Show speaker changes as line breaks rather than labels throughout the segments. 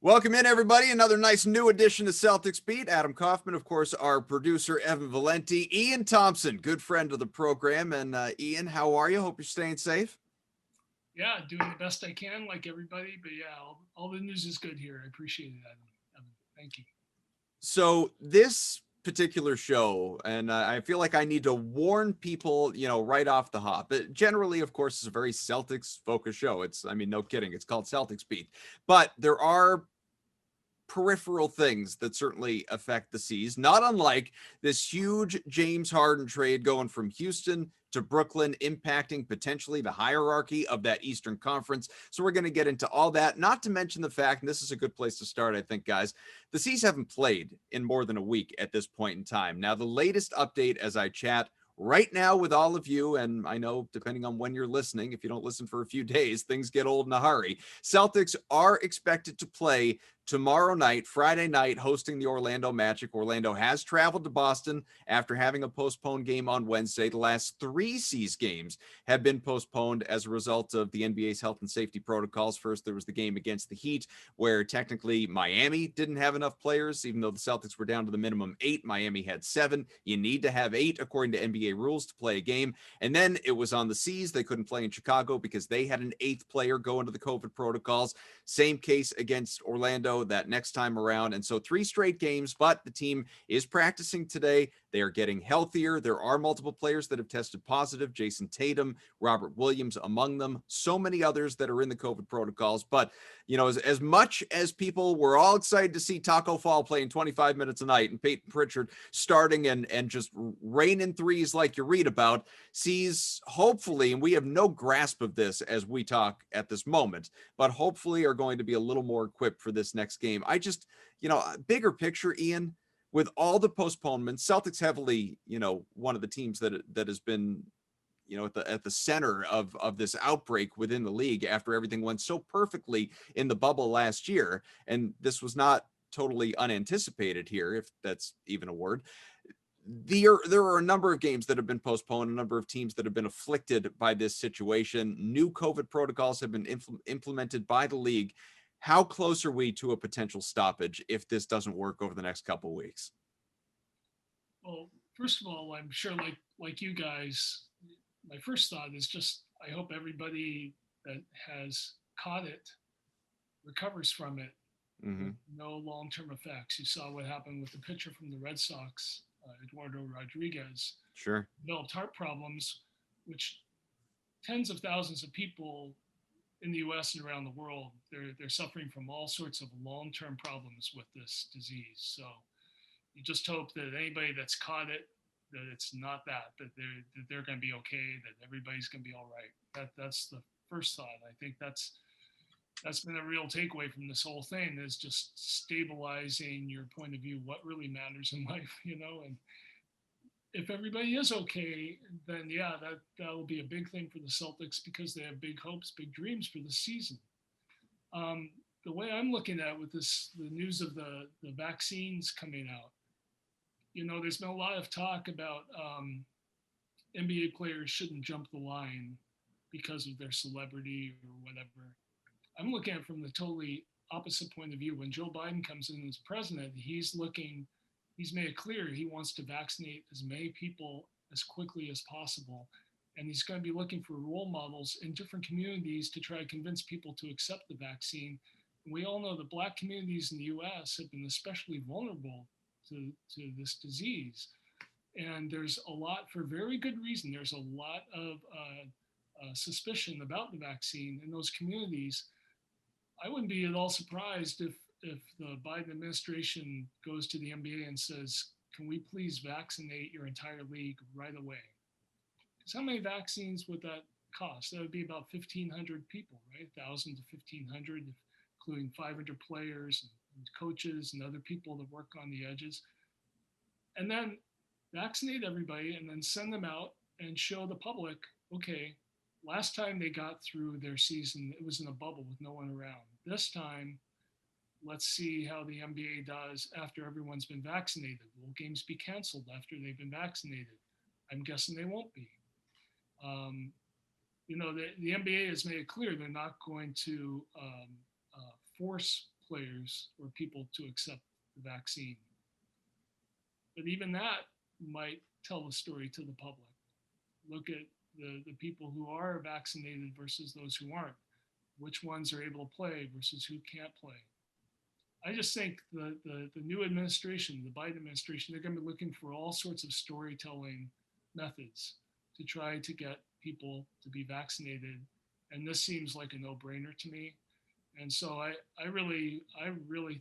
Welcome in, everybody. Another nice new edition of Celtics Beat. Adam Kaufman, of course, our producer, Evan Valenti, Ian Thomsen, good friend of the program. And Ian, how are you? Hope you're staying safe.
Yeah, doing the best I can, like everybody. But yeah, all the news is good here. I appreciate it, Evan. Thank you.
So this particular show, and I feel like I need to warn people, right off the hop. But generally, of course, it's a very Celtics focused show. No kidding. It's called Celtics Beat. But there are peripheral things that certainly affect the C's, not unlike this huge James Harden trade going from Houston to Brooklyn, impacting potentially the hierarchy of that Eastern Conference. So we're going to get into all that, not to mention the fact, and this is a good place to start, I think, guys, the C's haven't played in more than a week at this point in time. Now, the latest update as I chat right now with all of you, and I know depending on when you're listening, if you don't listen for a few days, things get old in a hurry. Celtics are expected to play tomorrow night, Friday night, hosting the Orlando Magic. Orlando has traveled to Boston after having a postponed game on Wednesday. The last three C's games have been postponed as a result of the NBA's health and safety protocols. First, there was the game against the Heat, where technically Miami didn't have enough players, even though the Celtics were down to the minimum 8. Miami had 7. You need to have 8, according to NBA rules, to play a game. And then it was on the C's. They couldn't play in Chicago because they had an 8th player go into the COVID protocols. Same case against Orlando that next time around. And so 3 straight games, but the team is practicing today. They are getting healthier. There are multiple players that have tested positive. Jason Tatum, Robert Williams among them. So many others that are in the COVID protocols. But, as much as people were all excited to see Taco Fall playing 25 minutes a night and Peyton Pritchard starting and just raining threes like you read about, sees hopefully, and we have no grasp of this as we talk at this moment, but hopefully are going to be a little more equipped for this next game. I just, bigger picture, Ian, with all the postponements, Celtics heavily, one of the teams that has been, at the center of this outbreak within the league after everything went so perfectly in the bubble last year. And this was not totally unanticipated here, if that's even a word. There are a number of games that have been postponed, a number of teams that have been afflicted by this situation. New COVID protocols have been implemented by the league. How close are we to a potential stoppage if this doesn't work over the next couple of weeks?
Well, first of all, I'm sure, like you guys, my first thought is just I hope everybody that has caught it recovers from it
Mm-hmm.
with no long-term effects. You saw what happened with the pitcher from the Red Sox, Eduardo Rodriguez,
Sure.
developed heart problems, which tens of thousands of people in the U.S. and around the world, they're suffering from all sorts of long-term problems with this disease. So you just hope that anybody that's caught it, that it's not that they're going to be okay, that everybody's going to be all right. That's the first thought. I think that's been a real takeaway from this whole thing is just stabilizing your point of view, what really matters in life, and if everybody is okay, then yeah, that will be a big thing for the Celtics because they have big hopes, big dreams for the season. The way I'm looking at with the news of the vaccines coming out, there's been a lot of talk about NBA players shouldn't jump the line because of their celebrity or whatever. I'm looking at it from the totally opposite point of view. When Joe Biden comes in as president, he's made it clear he wants to vaccinate as many people as quickly as possible. And he's going to be looking for role models in different communities to try to convince people to accept the vaccine. And we all know the Black communities in the US have been especially vulnerable to this disease. And there's a lot, for very good reason, there's a lot of suspicion about the vaccine in those communities. I wouldn't be at all surprised if the Biden administration goes to the NBA and says, "Can we please vaccinate your entire league right away?" Because how many vaccines would that cost? That would be about 1,500 people, right? 1,000 to 1,500, including 500 players and coaches and other people that work on the edges. And then vaccinate everybody and then send them out and show the public, okay, last time they got through their season, it was in a bubble with no one around. This time, let's see how the NBA does after everyone's been vaccinated. Will games be canceled after they've been vaccinated? I'm guessing they won't be. Um, the NBA has made it clear they're not going to force players or people to accept the vaccine. But even that might tell the story to the public. Look at the people who are vaccinated versus those who aren't. Which ones are able to play versus who can't play. I just think the new administration, the Biden administration, they're going to be looking for all sorts of storytelling methods to try to get people to be vaccinated. And this seems like a no-brainer to me. And so I really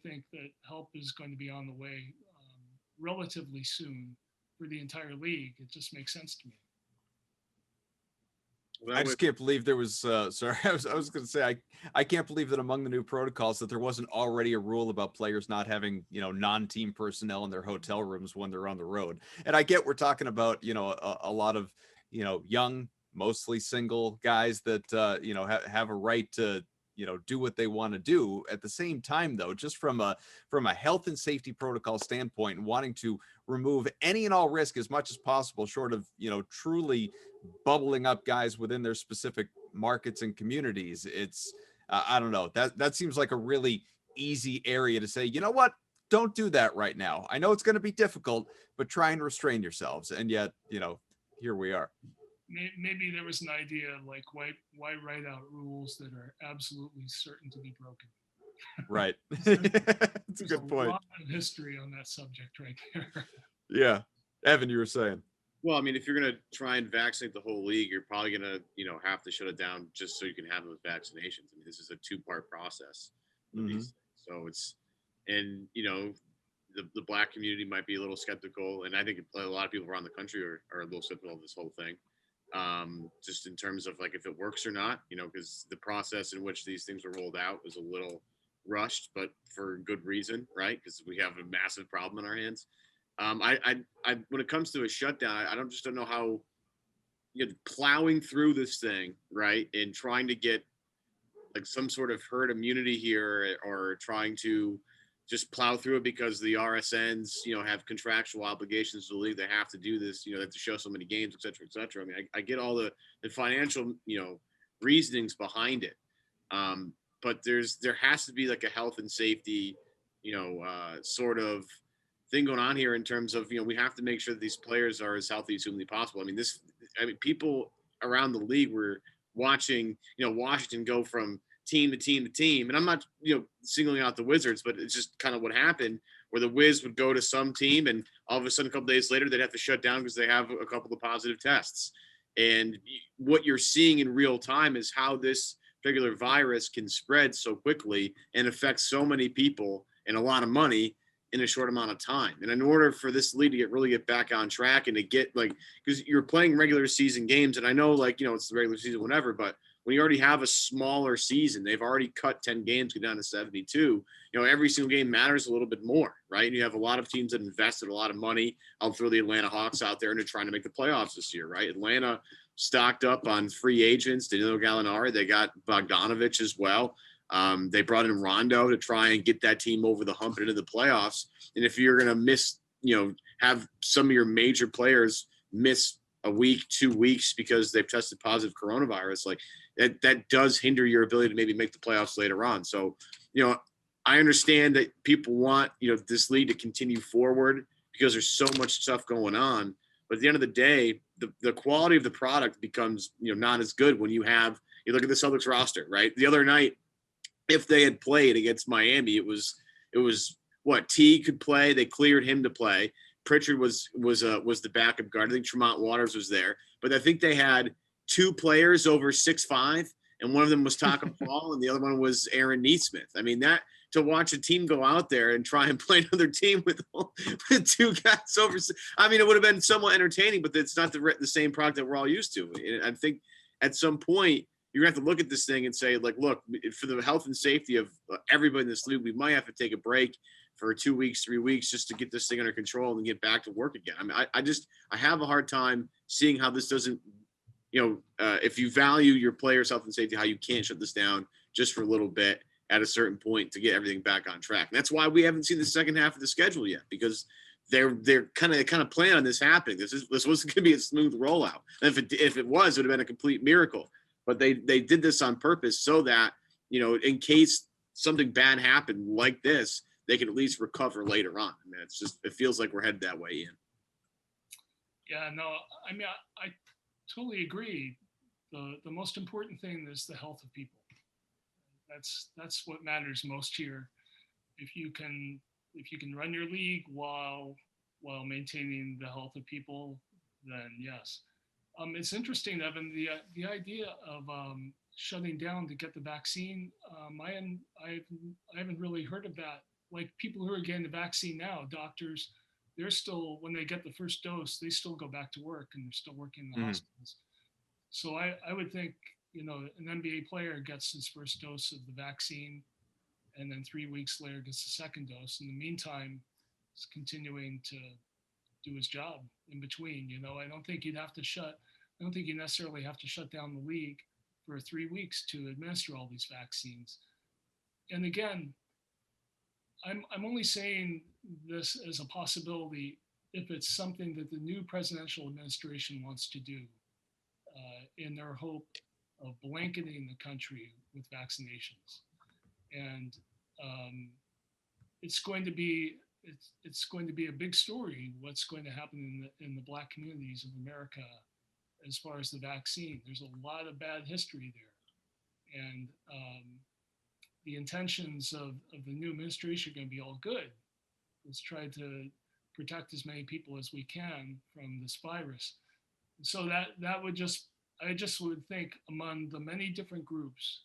think that help is going to be on the way relatively soon for the entire league. It just makes sense to me.
I just can't believe there was sorry, I was going to say I can't believe that among the new protocols that there wasn't already a rule about players not having, you know, non-team personnel in their hotel rooms when they're on the road. And I get we're talking about, you know, a lot of, you know, young, mostly single guys that you know, have a right to, you know, do what they want to do. At the same time, though, just from a health and safety protocol standpoint, and wanting to remove any and all risk as much as possible, short of, you know, truly bubbling up guys within their specific markets and communities, it's I don't know, that seems like a really easy area to say, you know what, don't do that right now. I know it's going to be difficult, but try and restrain yourselves. And yet, you know, here we are.
Maybe there was an idea like why write out rules that are absolutely certain to be broken.
Right. It's a good point.
A lot of history on that subject right there.
Yeah. Evan, you were saying.
Well, I mean, if you're going to try and vaccinate the whole league, you're probably going to, you know, have to shut it down just so you can have those vaccinations. I mean, this is a two-part process. So it's, and, you know, the black community might be a little skeptical. And I think a lot of people around the country are a little skeptical of this whole thing. Just in terms of like if it works or not, you know, because the process in which these things were rolled out was a little rushed, but for good reason, right? Because we have a massive problem in our hands. I when it comes to a shutdown, I don't know how, you know, plowing through this thing, right, and trying to get like some sort of herd immunity here, or trying to just plow through it because the RSNs, you know, have contractual obligations to the league. They have to do this, you know, they have to show so many games, et cetera, et cetera. I mean, I get all the financial, you know, reasonings behind it. But there has to be like a health and safety, you know, sort of thing going on here in terms of, you know, we have to make sure that these players are as healthy as humanly possible. I mean, people around the league were watching, you know, Washington go from team to team to team. And I'm not, you know, singling out the Wizards, but it's just kind of what happened, where the Wiz would go to some team and all of a sudden a couple days later they'd have to shut down because they have a couple of positive tests. And what you're seeing in real time is how this particular virus can spread so quickly and affect so many people and a lot of money in a short amount of time. And in order for this league to really get back on track and to get, like, because you're playing regular season games, and I know, like, you know, it's the regular season, whatever, but when you already have a smaller season, they've already cut 10 games, get down to 72, you know, every single game matters a little bit more, right? And you have a lot of teams that invested a lot of money. I'll throw the Atlanta Hawks out there, and they're trying to make the playoffs this year, right? Atlanta stocked up on free agents, Danilo Gallinari. They got Bogdanovich as well. They brought in Rondo to try and get that team over the hump and into the playoffs. And if you're going to miss, you know, have some of your major players miss a week, 2 weeks because they've tested positive coronavirus, like that does hinder your ability to maybe make the playoffs later on. So, you know, I understand that people want, you know, this league to continue forward because there's so much stuff going on. But at the end of the day, the quality of the product becomes, you know, not as good when you look at the Celtics roster, right? The other night, if they had played against Miami, it was what, T could play. They cleared him to play. Pritchard was the backup guard. I think Tremont Waters was there, but I think they had two players over 6'5", and one of them was Taco Fall, and the other one was Aaron Neesmith. I mean, that to watch a team go out there and try and play another team with two guys over, I mean, it would have been somewhat entertaining, but it's not the same product that we're all used to. And I think at some point you're going to have to look at this thing and say, like, look, for the health and safety of everybody in this league, we might have to take a break for 2 weeks, 3 weeks, just to get this thing under control and get back to work again. I mean, I have a hard time seeing how this doesn't, you know, if you value your players' health and safety, how you can't shut this down just for a little bit at a certain point to get everything back on track. And that's why we haven't seen the second half of the schedule yet, because they're kind of plan on this happening. This wasn't going to be a smooth rollout. And if it was, it would have been a complete miracle. But they did this on purpose so that, you know, in case something bad happened like this, they can at least recover later on. I mean, it feels like we're headed that way, Ian.
Yeah, no, I mean, I totally agree. The most important thing is the health of people. That's what matters most here. If you can run your league while maintaining the health of people, then yes. It's interesting, Evan, the idea of shutting down to get the vaccine. I haven't really heard of that. Like people who are getting the vaccine now, doctors, they're still, when they get the first dose, they still go back to work and they're still working in the hospitals. So I would think, an NBA player gets his first dose of the vaccine, and then 3 weeks later gets the second dose. In the meantime, he's continuing to do his job in between. I don't think you necessarily have to shut down the league for 3 weeks to administer all these vaccines. And again, I'm only saying this as a possibility if it's something that the new presidential administration wants to do in their hope of blanketing the country with vaccinations. And it's going to be a big story what's going to happen in the Black communities of America as far as the vaccine. There's a lot of bad history there, and the intentions of the new administration are going to be all good. Let's try to protect as many people as we can from this virus. So I just would think among the many different groups,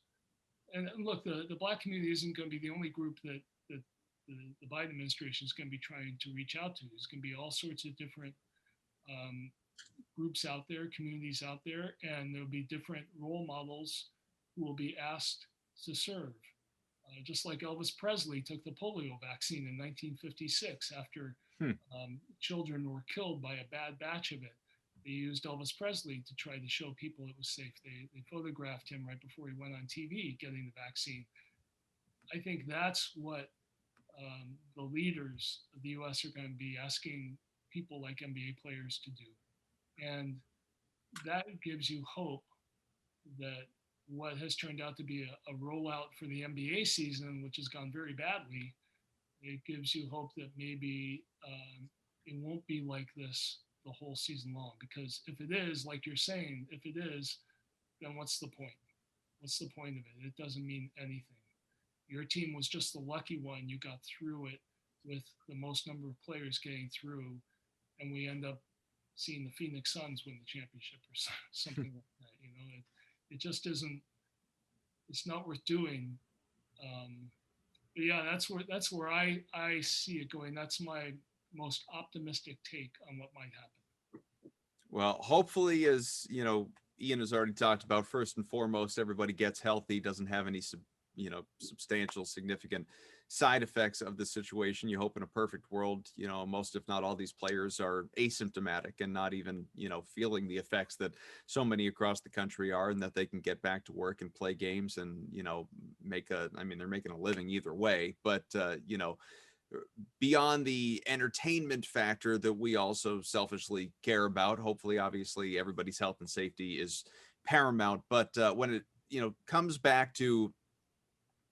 and look, the Black community isn't going to be the only group that the Biden administration is going to be trying to reach out to. There's going to be all sorts of different groups out there, communities out there, and there'll be different role models who will be asked to serve. Just like Elvis Presley took the polio vaccine in 1956 after children were killed by a bad batch of it. They used Elvis Presley to try to show people it was safe. They photographed him right before he went on TV getting the vaccine. I think that's what the leaders of the U.S. are going to be asking people like NBA players to do. And that gives you hope that what has turned out to be a rollout for the NBA season, which has gone very badly, it gives you hope that maybe it won't be like this the whole season long. Because if it is, like you're saying, if it is, then what's the point? What's the point of it? It doesn't mean anything. Your team was just the lucky one. You got through it with the most number of players getting through, and we end up seeing the Phoenix Suns win the championship or something like that. It just isn't. It's not worth doing. But yeah, that's where I see it going. That's my most optimistic take on what might happen.
Well, hopefully, as Ian has already talked about, first and foremost, everybody gets healthy, doesn't have any substantial, significant side effects of the situation. You hope in a perfect world, most, if not all, these players are asymptomatic and not even, feeling the effects that so many across the country are, and that they can get back to work and play games and, they're making a living either way. But, beyond the entertainment factor that we also selfishly care about, hopefully, obviously, everybody's health and safety is paramount. But when it, comes back to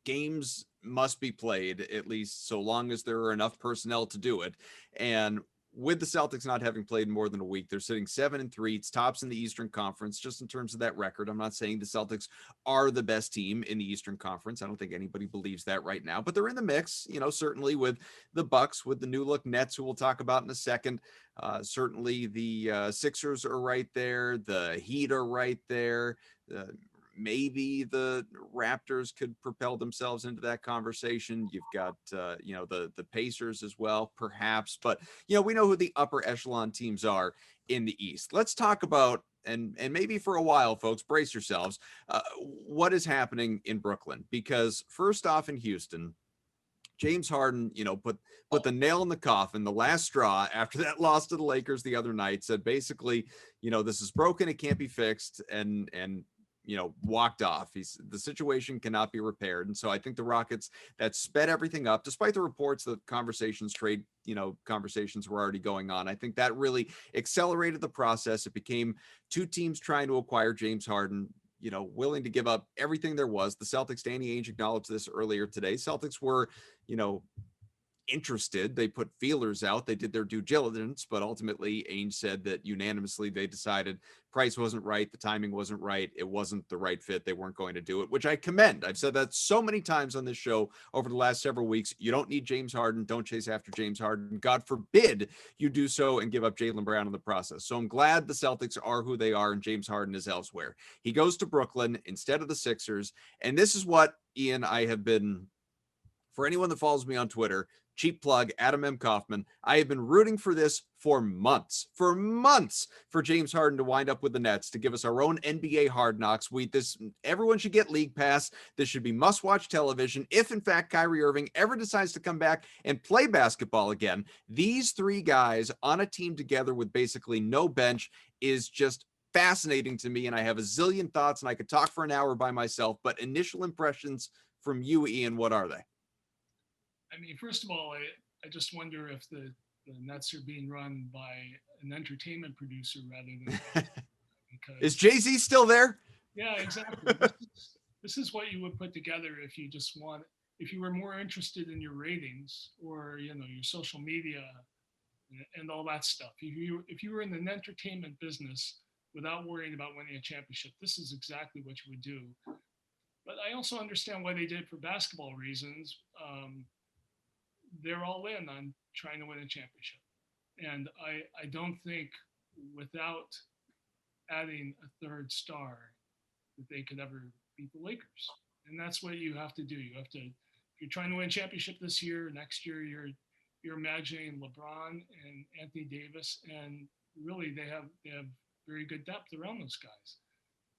games must be played, at least so long as there are enough personnel to do it. And with the Celtics not having played more than a week, they're sitting 7-3. It's tops in the Eastern Conference, just in terms of that record. I'm not saying the Celtics are the best team in the Eastern Conference. I don't think anybody believes that right now, but they're in the mix, certainly with the Bucks, with the new look Nets, who we'll talk about in a second. Certainly the Sixers are right there. The Heat are right there. Maybe the Raptors could propel themselves into that conversation. You've got, the Pacers as well, perhaps. But, we know who the upper echelon teams are in the East. Let's talk about, and maybe for a while, folks, brace yourselves, what is happening in Brooklyn. Because first off, in Houston, James Harden, put the nail in the coffin, the last straw after that loss to the Lakers the other night, said basically, this is broken, it can't be fixed, and walked off. The situation cannot be repaired. And so I think the Rockets, that sped everything up, despite the reports that trade conversations were already going on. I think that really accelerated the process. It became two teams trying to acquire James Harden. willing to give up everything there was. The Celtics, Danny Ainge acknowledged this earlier today. Celtics were, interested. They put feelers out. They did their due diligence, but ultimately Ainge said that unanimously they decided price wasn't right. The timing wasn't right. It wasn't the right fit. They weren't going to do it, which I commend. I've said that so many times on this show over the last several weeks. You don't need James Harden. Don't chase after James Harden. God forbid you do so and give up Jaylen Brown in the process. So I'm glad the Celtics are who they are and James Harden is elsewhere. He goes to Brooklyn instead of the Sixers. And this is what, Ian, I have been, for anyone that follows me on Twitter, cheap plug, Adam M. Kaufman, I have been rooting for this for months, for James Harden to wind up with the Nets, to give us our own NBA Hard Knocks. Everyone should get League Pass. This should be must-watch television. If, in fact, Kyrie Irving ever decides to come back and play basketball again, these three guys on a team together with basically no bench is just fascinating to me, and I have a zillion thoughts, and I could talk for an hour by myself, but initial impressions from you, Ian, what are they?
I mean, first of all, I just wonder if the Nets are being run by an entertainment producer rather than because
is Jay-Z still there?
Yeah, exactly. This is what you would put together if you were more interested in your ratings or your social media and all that stuff. If you were in an entertainment business without worrying about winning a championship, this is exactly what you would do. But I also understand why they did it for basketball reasons. They're all in on trying to win a championship. And I don't think without adding a third star that they could ever beat the Lakers. And that's what you have to do. If you're trying to win a championship this year, next year, you're imagining LeBron and Anthony Davis, and really they have very good depth around those guys.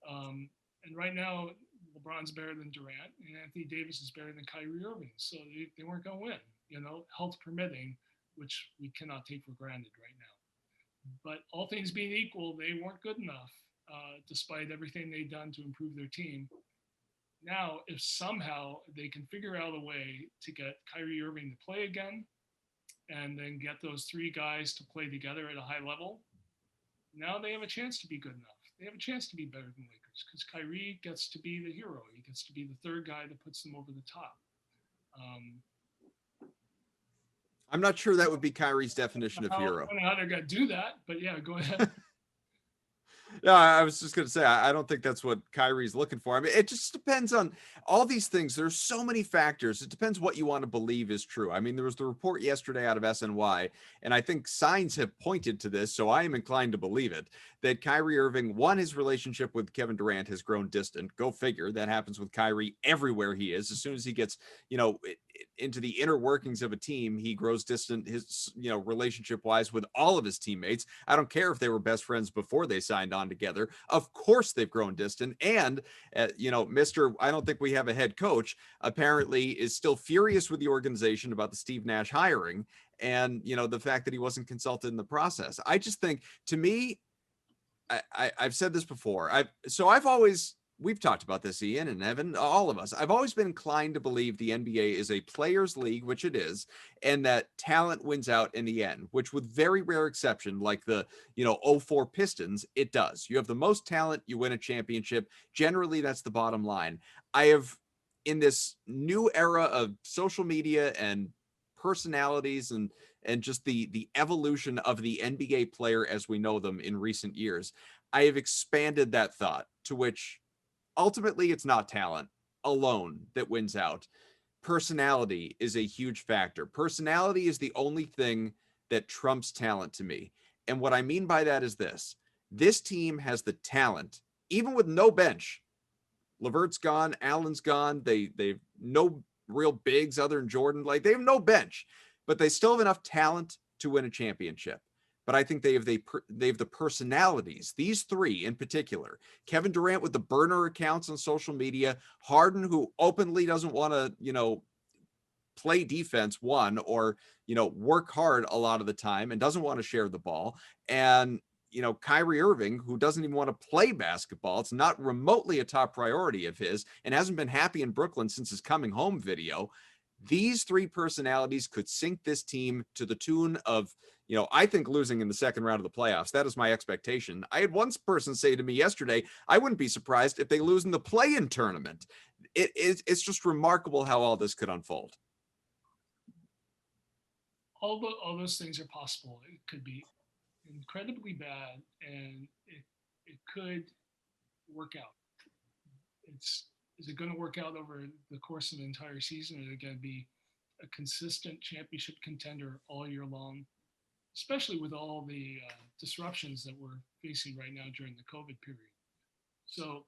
And right now, LeBron's better than Durant, and Anthony Davis is better than Kyrie Irving. So they weren't going to win. Health permitting, which we cannot take for granted right now. But all things being equal, they weren't good enough, despite everything they've done to improve their team. Now, if somehow they can figure out a way to get Kyrie Irving to play again, and then get those three guys to play together at a high level, now they have a chance to be good enough. They have a chance to be better than Lakers, because Kyrie gets to be the hero. He gets to be the third guy that puts them over the top.
I'm not sure that would be Kyrie's definition of hero.
I don't know how they're going to do that, but yeah, go ahead.
No, I was just going to say, I don't think that's what Kyrie's looking for. I mean, it just depends on all these things. There's so many factors. It depends what you want to believe is true. I mean, there was the report yesterday out of SNY, and I think signs have pointed to this, so I am inclined to believe it, that Kyrie Irving, his relationship with Kevin Durant has grown distant. Go figure. That happens with Kyrie everywhere he is. As soon as he gets, into the inner workings of a team, he grows distant, his, relationship-wise with all of his teammates. I don't care if they were best friends before they signed on together. Of course they've grown distant. And, Mr. I don't think we have a head coach, apparently is still furious with the organization about the Steve Nash hiring and, the fact that he wasn't consulted in the process. I just think, to me, I've said this before. We've talked about this, Ian and Evan, all of us. I've always been inclined to believe the NBA is a players' league, which it is, and that talent wins out in the end, which with very rare exception, like the, 04 Pistons, it does. You have the most talent, you win a championship. Generally, that's the bottom line. In this new era of social media and personalities and just the evolution of the NBA player as we know them in recent years, I have expanded that thought to which ultimately it's not talent alone that wins out. Personality is a huge factor. Personality is the only thing that trumps talent to me. And what I mean by that is this team has the talent, even with no bench. LeVert's gone, Allen's gone. They've no real bigs other than Jordan. Like, they have no bench, but they still have enough talent to win a championship. But I think they have the personalities, these three in particular. Kevin Durant with the burner accounts on social media, Harden, who openly doesn't want to, play defense or, work hard a lot of the time and doesn't want to share the ball. And, Kyrie Irving, who doesn't even want to play basketball. It's not remotely a top priority of his and hasn't been happy in Brooklyn since his coming home video. These three personalities could sink this team to the tune of, I think losing in the second round of the playoffs. That is my expectation. I had one person say to me yesterday, I wouldn't be surprised if they lose in the play-in tournament. It's just remarkable how all this could unfold.
All those things are possible. It could be incredibly bad, and it could work out. Is it going to work out over the course of an entire season? Or is it going to be a consistent championship contender all year long, especially with all the disruptions that we're facing right now during the COVID period? So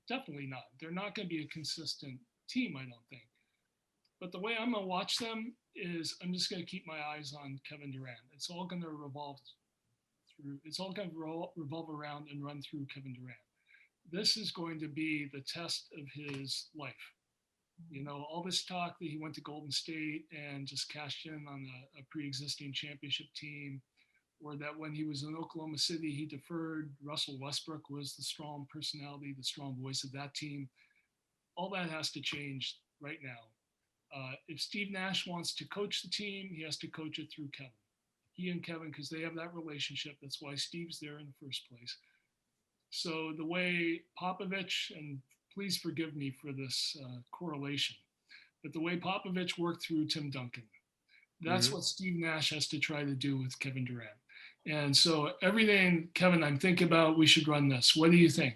definitely not. They're not going to be a consistent team, I don't think. But the way I'm going to watch them is I'm just going to keep my eyes on Kevin Durant. It's all going to revolve around and run through Kevin Durant. This is going to be the test of his life. All this talk that he went to Golden State and just cashed in on a pre-existing championship team, or that when he was in Oklahoma City, he deferred. Russell Westbrook was the strong personality, the strong voice of that team. All that has to change right now. If Steve Nash wants to coach the team, he has to coach it through Kevin. He and Kevin, because they have that relationship. That's why Steve's there in the first place. So the way Popovich, and please forgive me for this correlation, but the way Popovich worked through Tim Duncan, that's what Steve Nash has to try to do with Kevin Durant. And so everything, Kevin, I'm thinking about, we should run this. What do you think?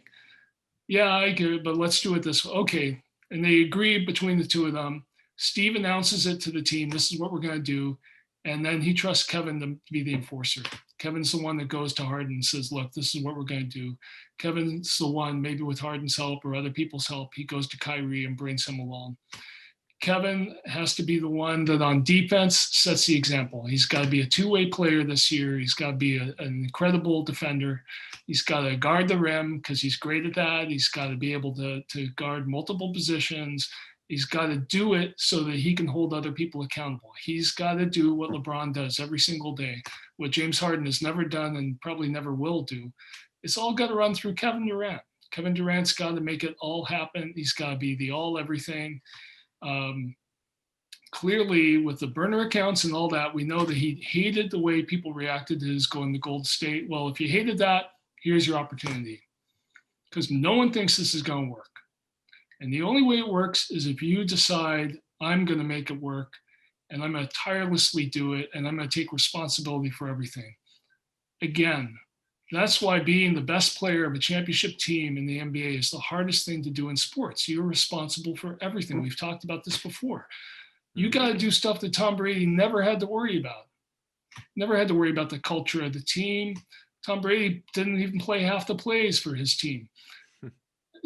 Yeah, I get it, but let's do it this way. Okay. And they agree between the two of them. Steve announces it to the team. This is what we're going to do. And then he trusts Kevin to be the enforcer. Kevin's the one that goes to Harden and says, look, this is what we're going to do. Kevin's the one, maybe with Harden's help or other people's help, he goes to Kyrie and brings him along. Kevin has to be the one that on defense sets the example. He's got to be a two-way player this year. He's got to be an incredible defender. He's got to guard the rim because he's great at that. He's got to be able to guard multiple positions. He's got to do it so that he can hold other people accountable. He's got to do what LeBron does every single day, what James Harden has never done and probably never will do. It's all got to run through Kevin Durant. Kevin Durant's got to make it all happen. He's got to be the all everything. Clearly, with the burner accounts and all that, we know that he hated the way people reacted to his going to Golden State. Well, if you hated that, here's your opportunity. Because no one thinks this is going to work. And the only way it works is if you decide, I'm going to make it work, and I'm going to tirelessly do it, and I'm going to take responsibility for everything. Again, that's why being the best player of a championship team in the NBA is the hardest thing to do in sports. You're responsible for everything. We've talked about this before. You got to do stuff that Tom Brady never had to worry about. Never had to worry about the culture of the team. Tom Brady didn't even play half the plays for his team.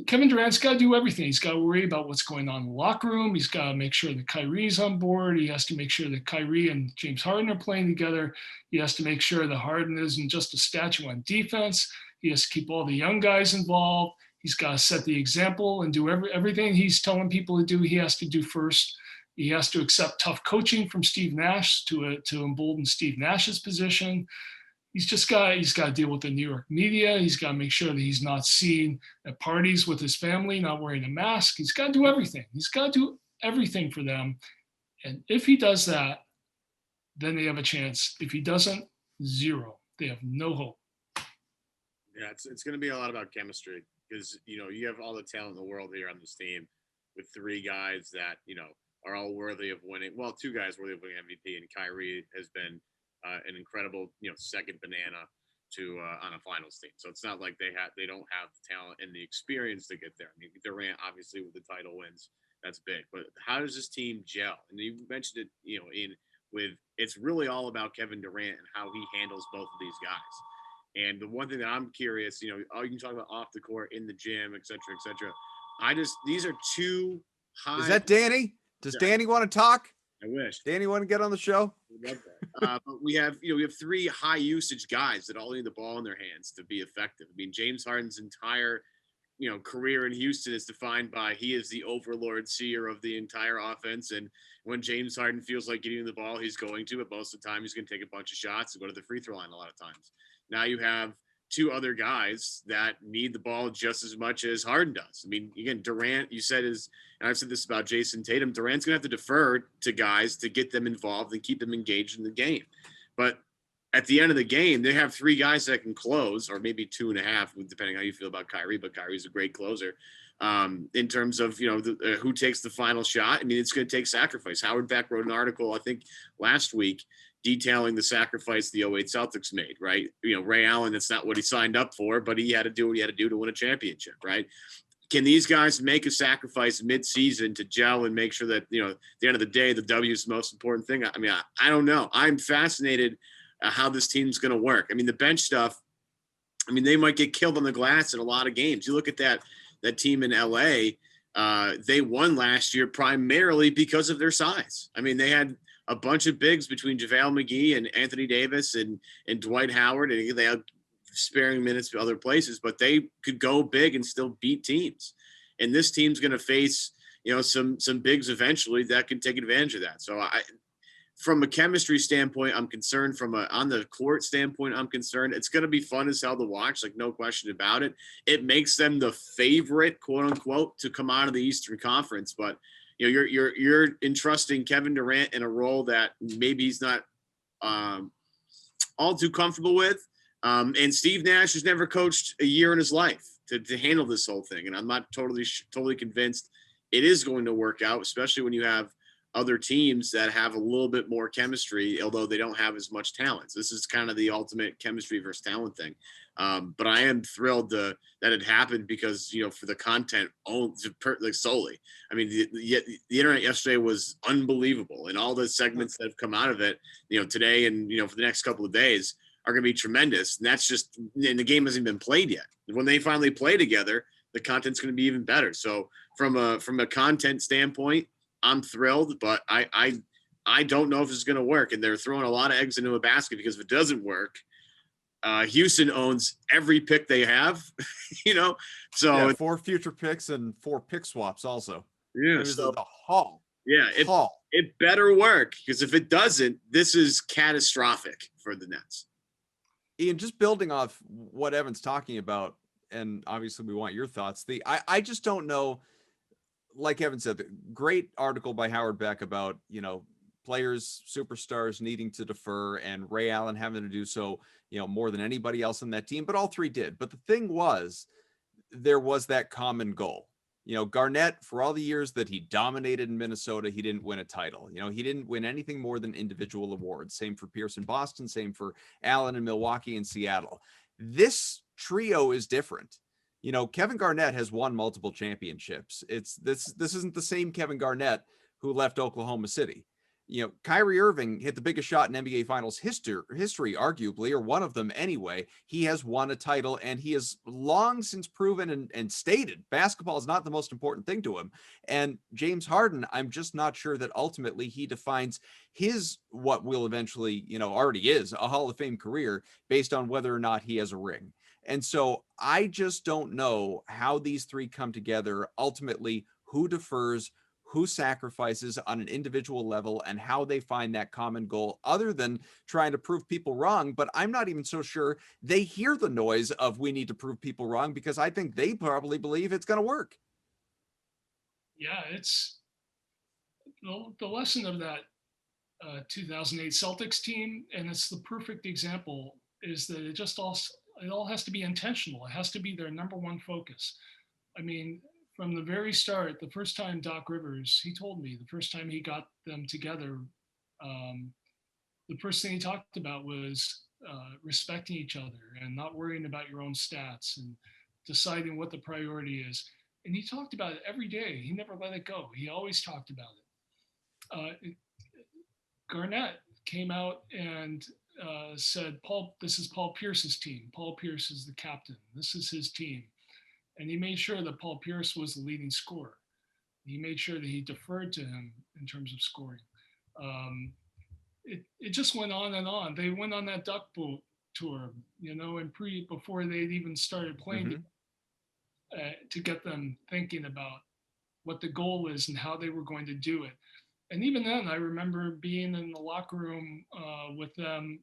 Kevin Durant's got to do everything. He's got to worry about what's going on in the locker room. He's got to make sure that Kyrie's on board. He has to make sure that Kyrie and James Harden are playing together. He has to make sure that Harden isn't just a statue on defense. He has to keep all the young guys involved. He's got to set the example and do everything he's telling people to do. He has to do first. He has to accept tough coaching from Steve Nash to embolden Steve Nash's position. He's got to deal with the New York media. He's got to make sure that he's not seen at parties with his family, not wearing a mask. He's got to do everything. He's got to do everything for them. And if he does that, then they have a chance. If he doesn't, zero. They have no hope.
Yeah, it's going to be a lot about chemistry because, you have all the talent in the world here on this team with three guys that, are all worthy of winning. Well, two guys worthy of winning MVP, and Kyrie has been an incredible, second banana to on a finals team. So it's not like they don't have the talent and the experience to get there. I mean, Durant obviously with the title wins, that's big. But how does this team gel? And you mentioned it, it's really all about Kevin Durant and how he handles both of these guys. And the one thing that I'm curious, you can talk about off the court, in the gym, et cetera, et cetera. These are two high.
Is that Danny? Does Danny want to talk?
I wish.
Danny want to get on the show?
I love that. But we have three high usage guys that all need the ball in their hands to be effective. I mean, James Harden's entire, career in Houston is defined by he is the overlord seer of the entire offense. And when James Harden feels like getting the ball, he's going to, but most of the time he's going to take a bunch of shots and go to the free throw line a lot of times. Now you have two other guys that need the ball just as much as Harden does. I mean, again, Durant, you said is, and I've said this about Jason Tatum, Durant's going to have to defer to guys to get them involved and keep them engaged in the game. But at the end of the game, they have three guys that can close, or maybe 2.5, depending how you feel about Kyrie, but Kyrie's a great closer. In terms of, who takes the final shot. I mean, it's going to take sacrifice. Howard Beck wrote an article, I think last week, detailing the sacrifice the 08 Celtics made, right? Ray Allen, that's not what he signed up for, but he had to do what he had to do to win a championship, right? Can these guys make a sacrifice mid-season to gel and make sure that, at the end of the day, the W is the most important thing? I mean, I don't know. I'm fascinated how this team's going to work. I mean, the bench stuff, I mean, they might get killed on the glass in a lot of games. You look at that team in LA, they won last year primarily because of their size. I mean, they had a bunch of bigs between JaVale McGee and Anthony Davis and Dwight Howard, and they had sparing minutes to other places, but they could go big and still beat teams. And this team's going to face, some bigs eventually that can take advantage of that. So from a chemistry standpoint, I'm concerned. From on the court standpoint, I'm concerned. It's going to be fun as hell to watch, like no question about it. It makes them the favorite, quote unquote, to come out of the Eastern Conference. But you're entrusting Kevin Durant in a role that maybe he's not all too comfortable with. And Steve Nash has never coached a year in his life to handle this whole thing. And I'm not totally convinced it is going to work out, especially when you have other teams that have a little bit more chemistry, although they don't have as much talent. So this is kind of the ultimate chemistry versus talent thing. But I am thrilled that it happened because, for the content solely. I mean, the internet yesterday was unbelievable, and all the segments that have come out of it, today and, for the next couple of days are going to be tremendous. And that's just, and the game hasn't been played yet. When they finally play together, the content's going to be even better. So from a content standpoint, I'm thrilled, but I don't know if it's going to work. And they're throwing a lot of eggs into a basket, because if it doesn't work, Houston owns every pick they have, So
4 future picks and 4 pick swaps also.
Yeah,
it was the haul.
Yeah, it better work, because if it doesn't, this is catastrophic for the Nets.
Ian, just building off what Evan's talking about, and obviously we want your thoughts. I just don't know. Like Evan said, great article by Howard Beck about, players, superstars needing to defer, and Ray Allen having to do so, more than anybody else on that team, but all three did. But the thing was, there was that common goal. Garnett, for all the years that he dominated in Minnesota, he didn't win a title. He didn't win anything more than individual awards. Same for Pierce in Boston, same for Allen in Milwaukee and Seattle. This trio is different. Kevin Garnett has won multiple championships. This isn't the same Kevin Garnett who left Oklahoma City. Kyrie Irving hit the biggest shot in NBA Finals history, arguably, or one of them anyway. He has won a title, and he has long since proven and stated basketball is not the most important thing to him. And James Harden, I'm just not sure that ultimately he defines his, what will eventually, already is a Hall of Fame career based on whether or not he has a ring. And so I just don't know how these three come together, ultimately, who defers, who sacrifices on an individual level, and how they find that common goal, other than trying to prove people wrong. But I'm not even so sure they hear the noise of we need to prove people wrong, because I think they probably believe it's going to work.
Yeah, it's the lesson of that 2008 Celtics team, and it's the perfect example, is that it all has to be intentional. It has to be their number one focus. I mean, from the very start, the first time Doc Rivers, he told me the first time he got them together, the first thing he talked about was respecting each other and not worrying about your own stats and deciding what the priority is. And he talked about it every day. He never let it go. He always talked about it. Garnett came out and said, this is Paul Pierce's team. Paul Pierce is the captain. This is his team. And he made sure that Paul Pierce was the leading scorer. He made sure that he deferred to him in terms of scoring. It just went on and on. They went on that duck boat tour, and before they'd even started playing, to get them thinking about what the goal is and how they were going to do it. And even then, I remember being in the locker room with them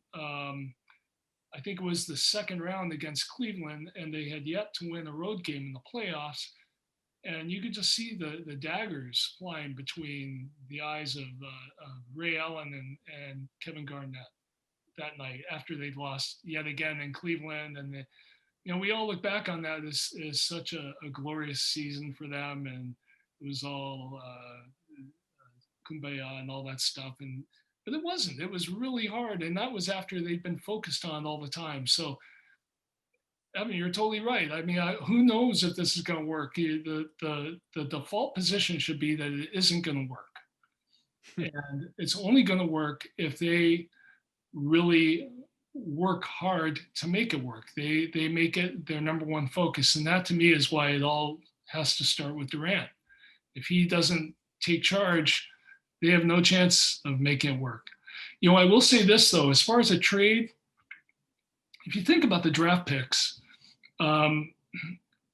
I think it was the second round against Cleveland, and they had yet to win a road game in the playoffs. And you could just see the daggers flying between the eyes of Ray Allen and Kevin Garnett that night after they'd lost yet again in Cleveland. And we all look back on that as such a glorious season for them, and it was all kumbaya and all that stuff. But it wasn't. It was really hard, and that was after they'd been focused on all the time. So, I mean, you're totally right. I mean, who knows if this is going to work? The default position should be that it isn't going to work, and it's only going to work if they really work hard to make it work. They make it their number one focus, and that to me is why it all has to start with Durant. If he doesn't take charge, they have no chance of making it work. I will say this though, as far as a trade, if you think about the draft picks, I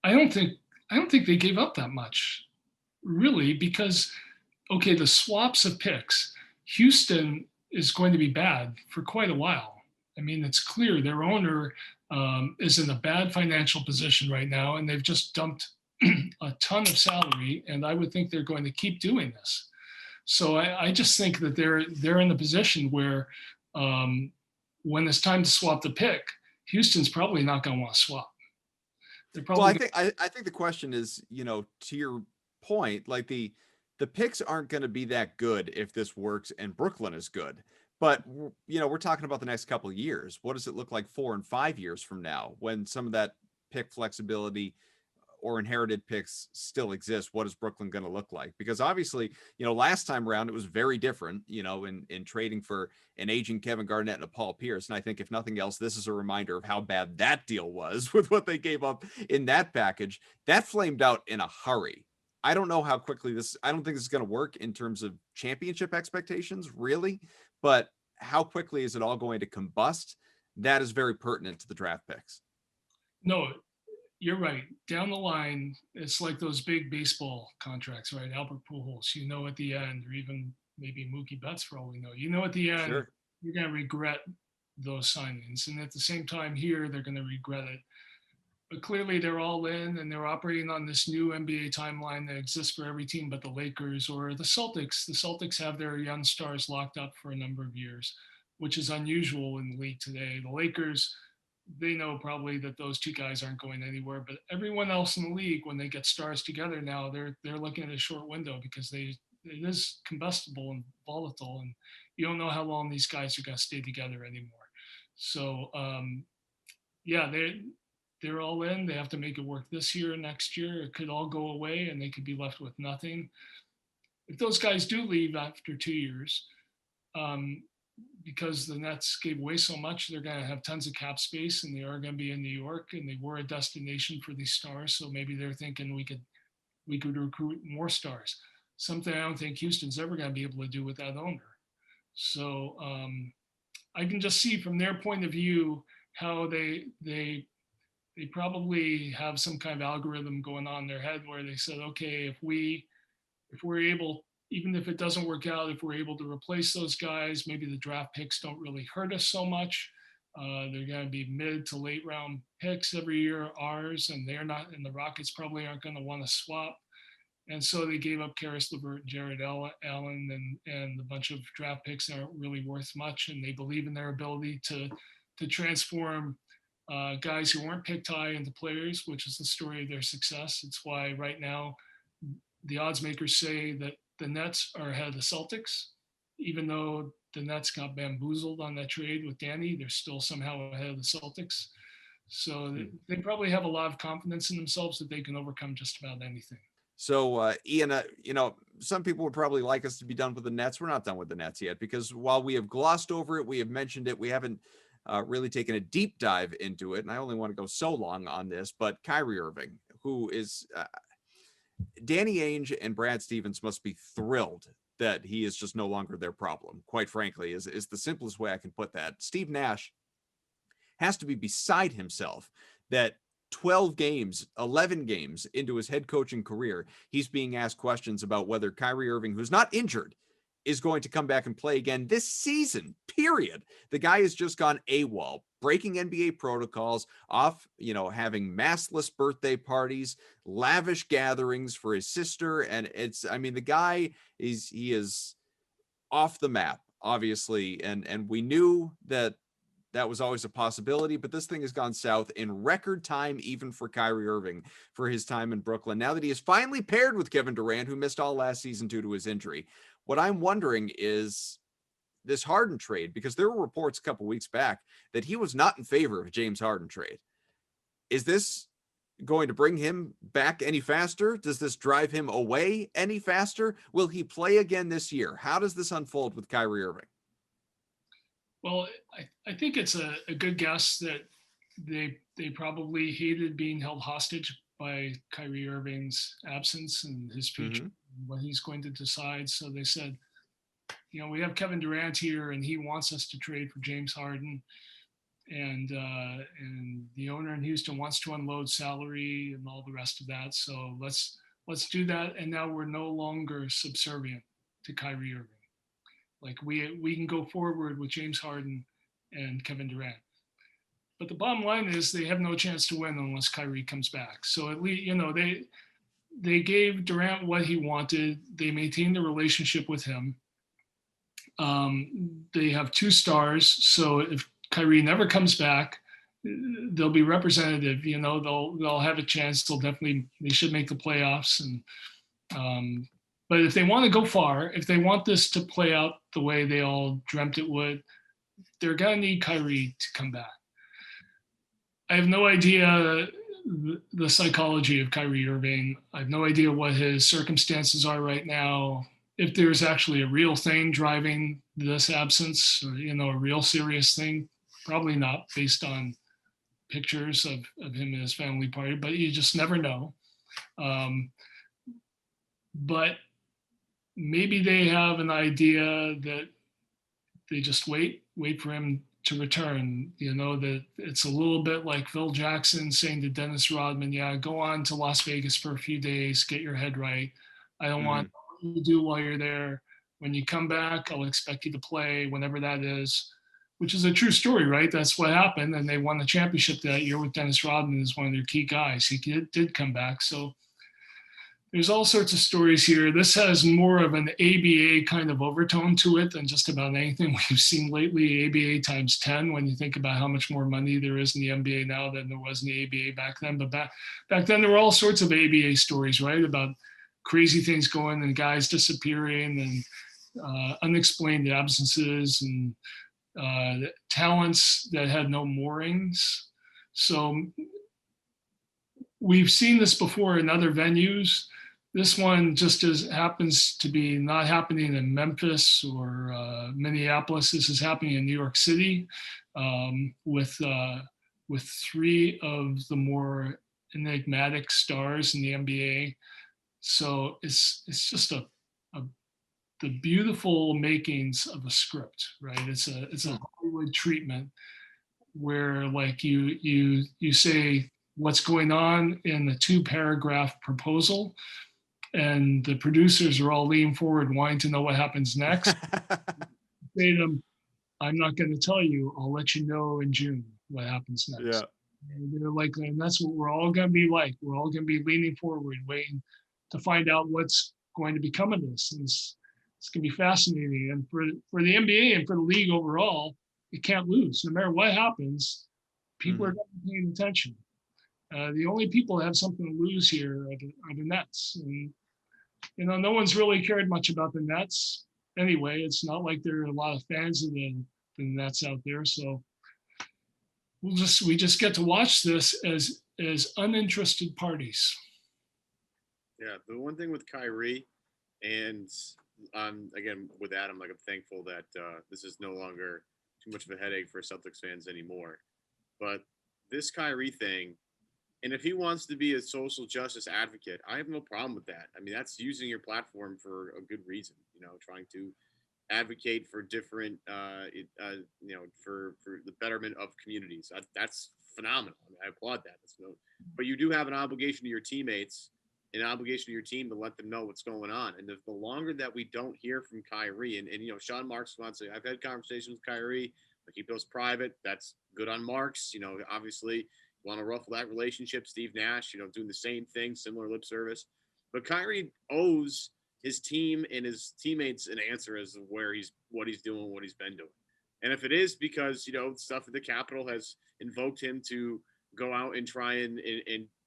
don't think they gave up that much, really, because okay, the swaps of picks, Houston is going to be bad for quite a while. I mean, it's clear their owner is in a bad financial position right now, and they've just dumped a ton of salary, and I would think they're going to keep doing this. So I just think that they're in a position where when it's time to swap the pick, Houston's probably not going to want to swap.
Well, I think the question is, to your point, like the picks aren't going to be that good if this works and Brooklyn is good. But, we're talking about the next couple of years. What does it look like 4 and 5 years from now when some of that pick flexibility or inherited picks still exist? What is Brooklyn going to look like? Because obviously, last time around, it was very different, in trading for an aging Kevin Garnett and a Paul Pierce. And I think if nothing else, this is a reminder of how bad that deal was with what they gave up in that package. That flamed out in a hurry. I don't know how quickly I don't think this is going to work in terms of championship expectations, really, but how quickly is it all going to combust? That is very pertinent to the draft picks.
No, you're right. Down the line, it's like those big baseball contracts, right? Albert Pujols, at the end, or even maybe Mookie Betts for all we know, at the end,
Sure.
You're going to regret those signings. And at the same time here, they're going to regret it. But clearly they're all in, and they're operating on this new NBA timeline that exists for every team but the Lakers or the Celtics. The Celtics have their young stars locked up for a number of years, which is unusual in the league today. The Lakers, they know probably that those two guys aren't going anywhere, but everyone else in the league, when they get stars together now, they're looking at a short window because it is combustible and volatile, and you don't know how long these guys are going to stay together anymore. So, they're all in. They have to make it work this year and next year. It could all go away and they could be left with nothing. If those guys do leave after 2 years, because the Nets gave away so much, they're going to have tons of cap space, and they are going to be in New York, and they were a destination for these stars. So maybe they're thinking we could recruit more stars. Something I don't think Houston's ever going to be able to do with that owner. So I can just see from their point of view how they probably have some kind of algorithm going on in their head where they said, okay, if we're able, even if it doesn't work out, if we're able to replace those guys, maybe the draft picks don't really hurt us so much. They're going to be mid to late round picks every year, ours, and they're not, and the Rockets probably aren't going to want to swap. And so they gave up Karis LeVert, Jared Allen, and a bunch of draft picks that aren't really worth much. And they believe in their ability to transform guys who weren't picked high into players, which is the story of their success. It's why right now the odds makers say that the Nets are ahead of the Celtics. Even though the Nets got bamboozled on that trade with Danny, they're still somehow ahead of the Celtics. So they probably have a lot of confidence in themselves that they can overcome just about anything.
So, Ian, some people would probably like us to be done with the Nets. We're not done with the Nets yet, because while we have glossed over it, we have mentioned it, we haven't really taken a deep dive into it. And I only want to go so long on this, but Kyrie Irving, who is Danny Ainge and Brad Stevens must be thrilled that he is just no longer their problem. Quite frankly, is the simplest way I can put that. Steve Nash has to be beside himself that 12 games, 11 games into his head coaching career, he's being asked questions about whether Kyrie Irving, who's not injured, is going to come back and play again this season, period. The guy has just gone AWOL, breaking NBA protocols, off, having massless birthday parties, lavish gatherings for his sister. And the guy is off the map, obviously. And we knew that was always a possibility, but this thing has gone south in record time, even for Kyrie Irving for his time in Brooklyn. Now that he is finally paired with Kevin Durant, who missed all last season due to his injury, what I'm wondering is this Harden trade, because there were reports a couple weeks back that he was not in favor of James Harden trade. Is this going to bring him back any faster? Does this drive him away any faster? Will he play again this year? How does this unfold with Kyrie Irving?
Well, I think it's a good guess that they probably hated being held hostage by Kyrie Irving's absence and his future, what he's going to decide. So they said, we have Kevin Durant here, and he wants us to trade for James Harden, and the owner in Houston wants to unload salary and all the rest of that. So let's do that. And now we're no longer subservient to Kyrie Irving. Like we can go forward with James Harden and Kevin Durant. But the bottom line is they have no chance to win unless Kyrie comes back. So at least, they gave Durant what he wanted. They maintained the relationship with him. They have 2 stars. So if Kyrie never comes back, they'll be representative. They'll have a chance. They should make the playoffs. And but if they want to go far, if they want this to play out the way they all dreamt it would, they're going to need Kyrie to come back. I have no idea the psychology of Kyrie Irving. I have no idea what his circumstances are right now. If there's actually a real thing driving this absence, or, a real serious thing, probably not based on pictures of him and his family party, but you just never know. But maybe they have an idea that they just wait for him to return. That it's a little bit like Phil Jackson saying to Dennis Rodman, go on to Las Vegas for a few days, get your head right. I don't want you to do while you're there. When you come back, I'll expect you to play whenever that is, which is a true story, right? That's what happened. And they won the championship that year with Dennis Rodman as one of their key guys. He did come back. So there's all sorts of stories here. This has more of an ABA kind of overtone to it than just about anything we've seen lately. ABA times 10 when you think about how much more money there is in the NBA now than there was in the ABA back then. But back then there were all sorts of ABA stories, right? About crazy things going and guys disappearing and unexplained absences and talents that had no moorings. So we've seen this before in other venues. This one just happens to be not happening in Memphis or Minneapolis. This is happening in New York City with 3 of the more enigmatic stars in the NBA. So it's just the beautiful makings of a script, right? It's a Hollywood treatment where like you say what's going on in the 2-paragraph proposal, and the producers are all leaning forward wanting to know what happens next. Say to them, I'm not going to tell you. I'll let you know in June what happens next.
Yeah.
And they're like, and that's what we're all going to be like. We're all going to be leaning forward, waiting to find out what's going to become of this. And it's going to be fascinating. And for the NBA and for the league overall, it can't lose. No matter what happens, people are going to be paying attention. The only people that have something to lose here are the Nets. And, no one's really cared much about the Nets anyway. It's not like there are a lot of fans of the Nets out there. So we just get to watch this as uninterested parties.
Yeah, the one thing with Kyrie, and again with Adam, like I'm thankful that this is no longer too much of a headache for Celtics fans anymore. But this Kyrie thing, and if he wants to be a social justice advocate, I have no problem with that. I mean, that's using your platform for a good reason, trying to advocate for different, for the betterment of communities. That's phenomenal. I mean, I applaud that. But you do have an obligation to your teammates, an obligation to your team to let them know what's going on. And the longer that we don't hear from Kyrie, and Sean Marks wants to, I've had conversations with Kyrie keep those private. That's good on Marks. Obviously, you want to ruffle that relationship. Steve Nash, doing the same thing, similar lip service. But Kyrie owes his team and his teammates an answer as to what he's doing, what he's been doing. And if it is because, stuff at the Capitol has invoked him to go out and try and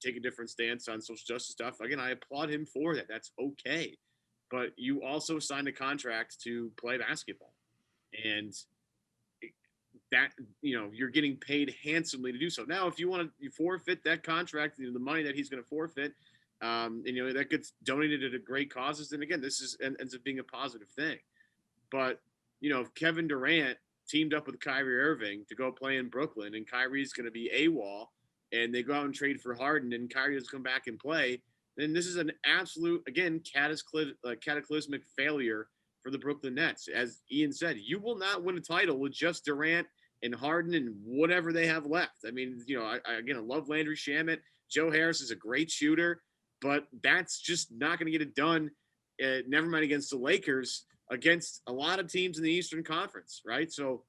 take a different stance on social justice stuff, again, I applaud him for that. That's okay. But you also signed a contract to play basketball. And that, you're getting paid handsomely to do so. Now, if you want to forfeit that contract, the money that he's going to forfeit, and that gets donated to great causes, then again, this ends up being a positive thing. But if Kevin Durant teamed up with Kyrie Irving to go play in Brooklyn, and Kyrie's going to be AWOL, and they go out and trade for Harden, and Kyrie doesn't come back and play, then this is an absolute, again, cataclysmic failure for the Brooklyn Nets. As Ian said, you will not win a title with just Durant and Harden and whatever they have left. I mean, I love Landry Shamet. Joe Harris is a great shooter, but that's just not going to get it done. Never mind against the Lakers, against a lot of teams in the Eastern Conference, right? So,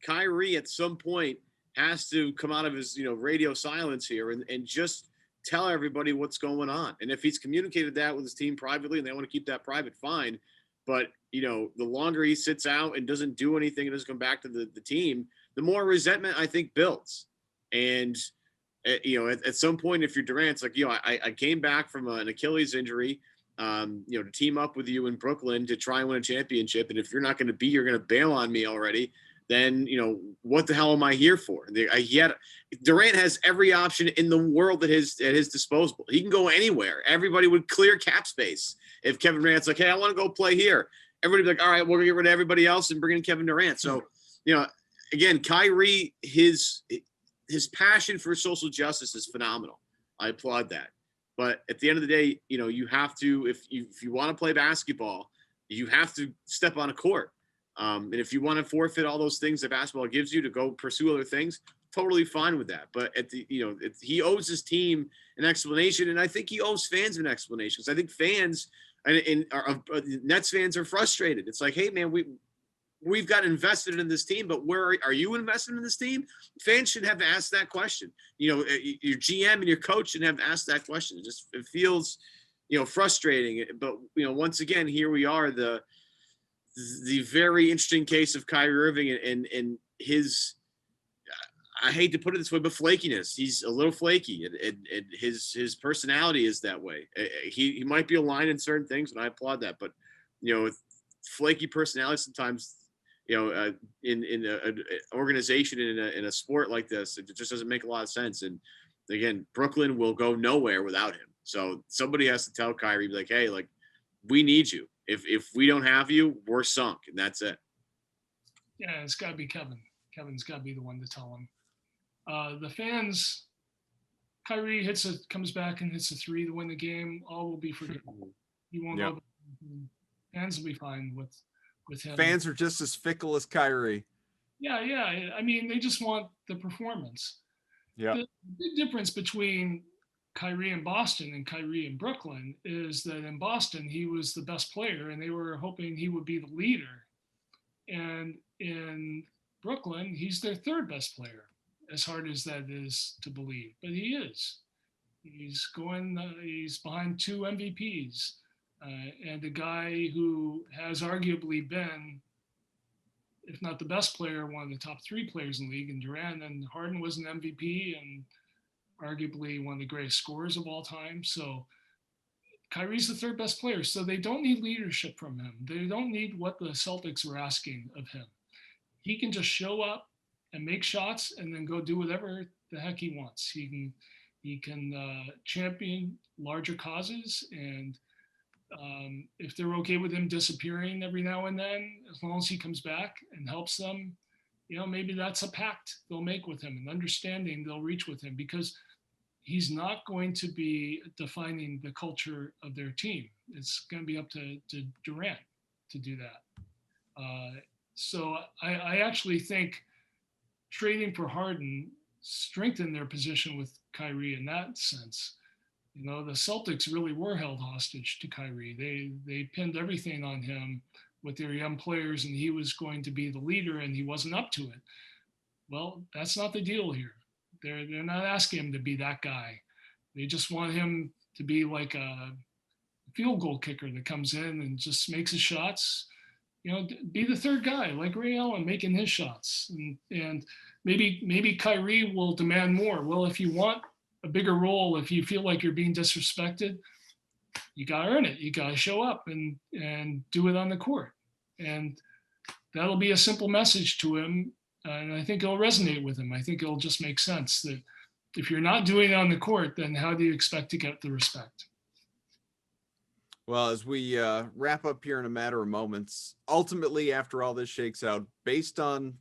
Kyrie at some point has to come out of his, radio silence here and just tell everybody what's going on. And if he's communicated that with his team privately and they want to keep that private, fine. But, the longer he sits out and doesn't do anything and doesn't come back to the team, the more resentment I think builds. And, at some point, if you're Durant, it's like, I came back from an Achilles injury, to team up with you in Brooklyn to try and win a championship. And if you're not going to be, you're going to bail on me already. Then, what the hell am I here for? Durant has every option in the world at his disposal. He can go anywhere. Everybody would clear cap space. If Kevin Durant's like, hey, I want to go play here, everybody would be like, all right, we're going to get rid of everybody else and bring in Kevin Durant. So, again, Kyrie, his passion for social justice is phenomenal. I applaud that. But at the end of the day, you have to, if you want to play basketball, you have to step on a court. And if you want to forfeit all those things that basketball gives you to go pursue other things, totally fine with that. But he owes his team an explanation, and I think he owes fans an explanation. Because I think fans and Nets fans are frustrated. It's like, hey man, we've got invested in this team, but where are you invested in this team? Fans should have asked that question. Your GM and your coach should have asked that question. It feels, frustrating. But once again, here we are, the very interesting case of Kyrie Irving and his, I hate to put it this way, but flakiness. He's a little flaky, and his personality is that way. He might be aligned in certain things, and I applaud that. But flaky personality sometimes, in an organization in a sport like this, it just doesn't make a lot of sense. And again, Brooklyn will go nowhere without him. So somebody has to tell Kyrie, like, hey, like, we need you. If we don't have you, we're sunk, and that's it.
Yeah, it's got to be Kevin. Kevin's got to be the one to tell him. The fans, Kyrie comes back and hits a three to win the game. All will be forgiven. He won't know. Fans will be fine with him.
Fans are just as fickle as Kyrie.
Yeah. I mean, they just want the performance.
Yeah.
The big difference between Kyrie in Boston and Kyrie in Brooklyn is that in Boston, he was the best player, and they were hoping he would be the leader. And in Brooklyn, he's their third best player, as hard as that is to believe. But he is. He's behind two MVPs. And a guy who has arguably been, if not the best player, one of the top three players in the league. And Durant and Harden was an MVP and arguably one of the greatest scorers of all time. So Kyrie's the third best player. So they don't need leadership from him. They don't need what the Celtics were asking of him. He can just show up and make shots and then go do whatever the heck he wants. He can champion larger causes, and if they're okay with him disappearing every now and then, as long as he comes back and helps them, maybe that's a pact they'll make with him, an understanding they'll reach with him, because he's not going to be defining the culture of their team. It's going to be up to Durant to do that. So I actually think trading for Harden strengthened their position with Kyrie in that sense. The Celtics really were held hostage to Kyrie. They pinned everything on him with their young players, and he was going to be the leader, and he wasn't up to it. Well, that's not the deal here. They're not asking him to be that guy. They just want him to be like a field goal kicker that comes in and just makes his shots. Be the third guy like Ray Allen making his shots, and maybe Kyrie will demand more. Well, if you want a bigger role, if you feel like you're being disrespected, you gotta earn it. You gotta show up and do it on the court, and that'll be a simple message to him, and I think it'll resonate with him. I think it'll just make sense that if you're not doing it on the court, then how do you expect to get the respect?
Well, as we wrap up here in a matter of moments, ultimately, after all this shakes out, based on,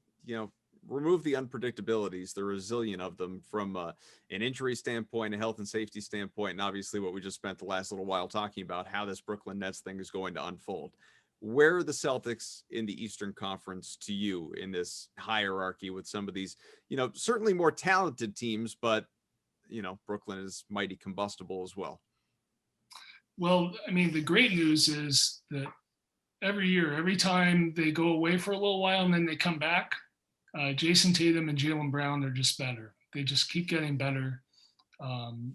remove the unpredictabilities, the resilient of them from an injury standpoint, a health and safety standpoint, and obviously what we just spent the last little while talking about, how this Brooklyn Nets thing is going to unfold. Where are the Celtics in the Eastern Conference to you in this hierarchy with some of these, certainly more talented teams, but, Brooklyn is mighty combustible as well?
Well, I mean, the great news is that every year, every time they go away for a little while and then they come back, Jason Tatum and Jaylen Brown are just better. They just keep getting better.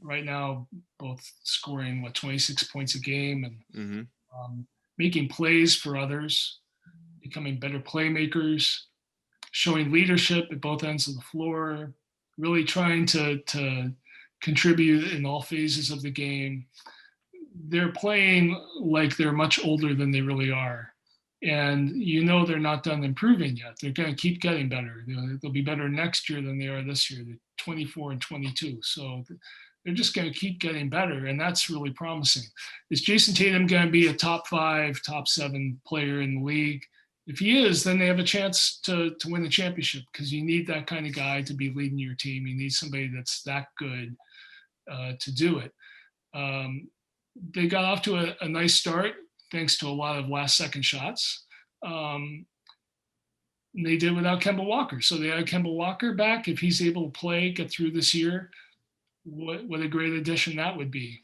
Right now, both scoring 26 points a game and making plays for others, becoming better playmakers, showing leadership at both ends of the floor, really trying to contribute in all phases of the game. They're playing like they're much older than they really are. And they're not done improving yet. They're going to keep getting better. They'll be better next year than they are this year. They're 24 and 22. So they're just going to keep getting better. And that's really promising. Is Jason Tatum going to be a top 5, top 7 player in the league? If he is, then they have a chance to win the championship, because you need that kind of guy to be leading your team. You need somebody that's that good to do it. They got off to a nice start thanks to a lot of last-second shots. They did without Kemba Walker. So they had Kemba Walker back. If he's able to play, get through this year, what a great addition that would be.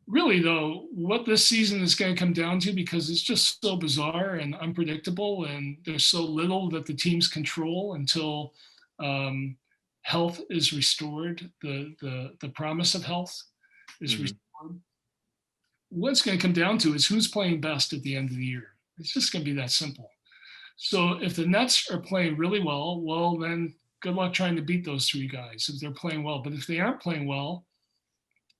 Really, though, what this season is going to come down to, because it's just so bizarre and unpredictable, and there's so little that the teams control until health is restored, the promise of health is restored. What's going to come down to is who's playing best at the end of the year. It's just going to be that simple. So if the Nets are playing really well, then good luck trying to beat those 3 guys if they're playing well. But if they aren't playing well,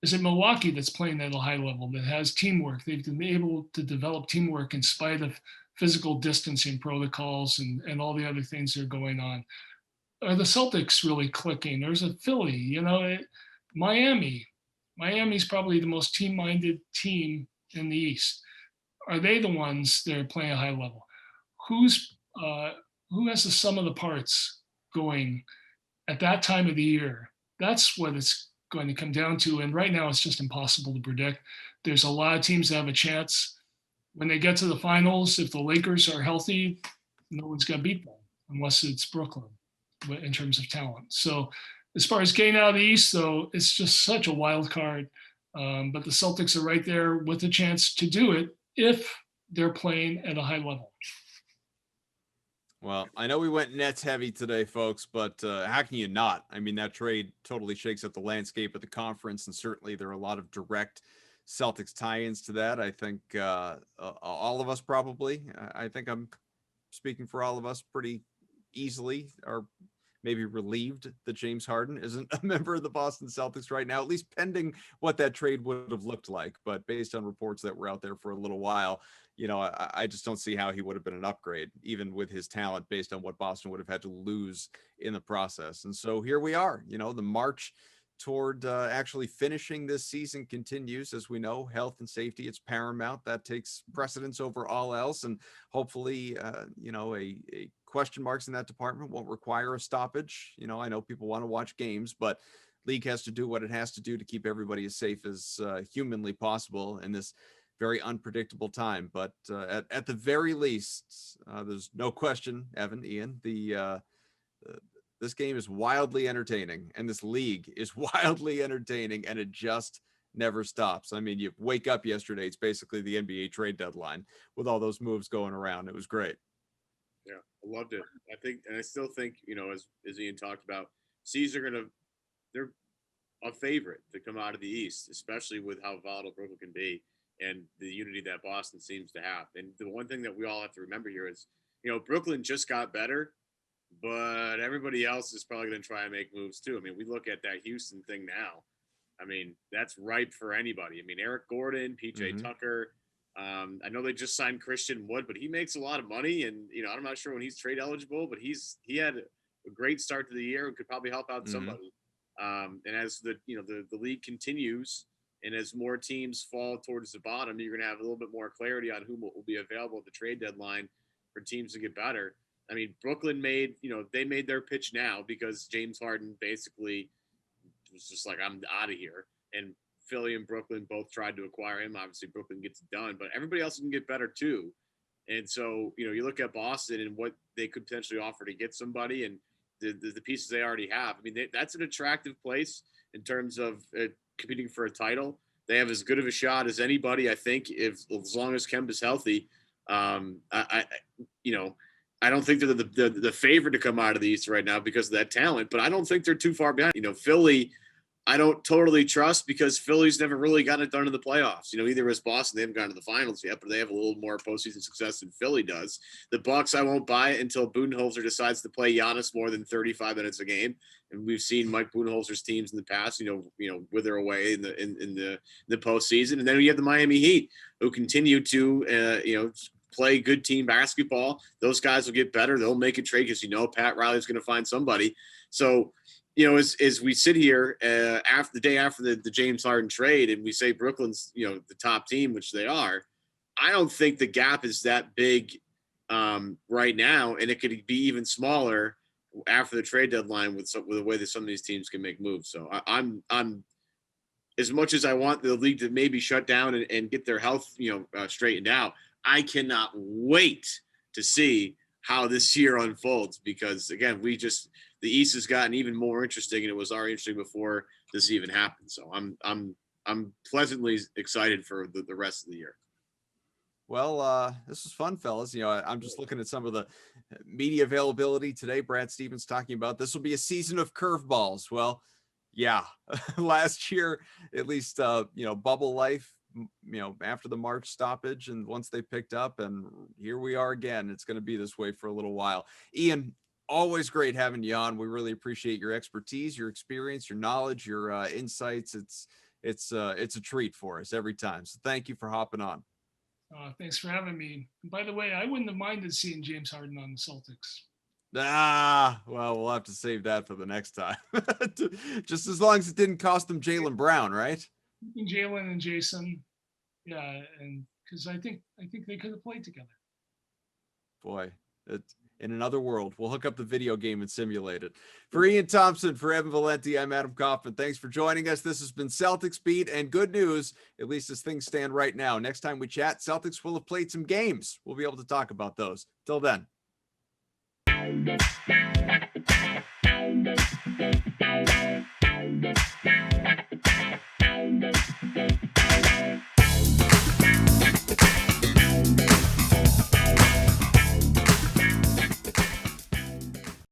is it Milwaukee that's playing at a high level, that has teamwork? They've been able to develop teamwork in spite of physical distancing protocols and all the other things that are going on. Are the Celtics really clicking? There's a Philly, Miami's probably the most team-minded team in the East. Are they the ones that are playing a high level? Who has the sum of the parts going at that time of the year? That's what it's going to come down to. And right now, it's just impossible to predict. There's a lot of teams that have a chance. When they get to the finals, if the Lakers are healthy, no one's going to beat them unless it's Brooklyn in terms of talent. So as far as getting out of the East, though, it's just such a wild card. But the Celtics are right there with a chance to do it if they're playing at a high level.
Well, I know we went Nets heavy today, folks, but how can you not? I mean, that trade totally shakes up the landscape of the conference, and certainly there are a lot of direct Celtics tie-ins to that. I think all of us probably, I think I'm speaking for all of us pretty easily, are maybe relieved that James Harden isn't a member of the Boston Celtics right now, at least pending what that trade would have looked like. But based on reports that were out there for a little while, I just don't see how he would have been an upgrade, even with his talent, based on what Boston would have had to lose in the process. And so here we are, the march toward actually finishing this season continues. As we know, health and safety, it's paramount. That takes precedence over all else. And hopefully, a question marks in that department won't require a stoppage. I know people want to watch games, but league has to do what it has to do to keep everybody as safe as humanly possible in this very unpredictable time. But at the very least, there's no question, Evan, Ian, this game is wildly entertaining, and this league is wildly entertaining, and it just never stops. I mean, you wake up yesterday, it's basically the NBA trade deadline with all those moves going around. It was great.
Yeah, I loved it. I think, and I still think, as Ian talked about, C's they're a favorite to come out of the East, especially with how volatile Brooklyn can be and the unity that Boston seems to have. And the one thing that we all have to remember here is, Brooklyn just got better, but everybody else is probably going to try and make moves too. I mean, we look at that Houston thing now. I mean, that's ripe for anybody. I mean, Eric Gordon, PJ Tucker. I know they just signed Christian Wood, but he makes a lot of money, and I'm not sure when he's trade eligible, but he had a great start to the year and could probably help out somebody. And as the league continues, and as more teams fall towards the bottom, you're going to have a little bit more clarity on who will be available at the trade deadline for teams to get better. I mean, Brooklyn they made their pitch now because James Harden basically was just like, I'm out of here. And Philly and Brooklyn both tried to acquire him. Obviously, Brooklyn gets it done, but everybody else can get better too. And so, you look at Boston and what they could potentially offer to get somebody and the pieces they already have. I mean, that's an attractive place in terms of competing for a title. They have as good of a shot as anybody, I think, as long as Kemba's healthy. I don't think they're the favorite to come out of the East right now because of that talent, but I don't think they're too far behind. Philly, I don't totally trust because Philly's never really gotten it done in the playoffs. Either as Boston, they haven't gotten to the finals yet, but they have a little more postseason success than Philly does. The Bucks, I won't buy it until Budenholzer decides to play Giannis more than 35 minutes a game. And we've seen Mike Budenholzer's teams in the past, wither away in the postseason. And then we have the Miami Heat, who continue to, play good team basketball. Those guys will get better. They'll make a trade because Pat Riley's going to find somebody. So, as we sit here after the day after the James Harden trade, and we say Brooklyn's the top team, which they are, I don't think the gap is that big right now, and it could be even smaller after the trade deadline with the way that some of these teams can make moves. So I'm as much as I want the league to maybe shut down and get their health straightened out, I cannot wait to see how this year unfolds because again, the East has gotten even more interesting, and it was already interesting before this even happened. So I'm pleasantly excited for the rest of the year.
Well, this was fun, fellas. I'm just looking at some of the media availability today. Brad Stevens talking about this will be a season of curveballs. Well, yeah, last year, at least, bubble life, after the March stoppage and once they picked up, and here we are again. It's going to be this way for a little while. Ian, always great having you on. We really appreciate your expertise, your experience, your knowledge, your insights. It's a treat for us every time. So thank you for hopping on.
Thanks for having me. And by the way, I wouldn't have minded seeing James Harden on the Celtics.
Well, we'll have to save that for the next time. Just as long as it didn't cost them Jaylen Brown, right?
Jaylen and Jason, yeah, and because I think they could have played together.
Boy, it's in another world. We'll hook up the video game and simulate it. For Ian Thomsen, for Evan Valenti, I'm Adam Kaufman. Thanks for joining us. This has been Celtics Beat, and good news, at least as things stand right now. Next time we chat, Celtics will have played some games. We'll be able to talk about those. Till then.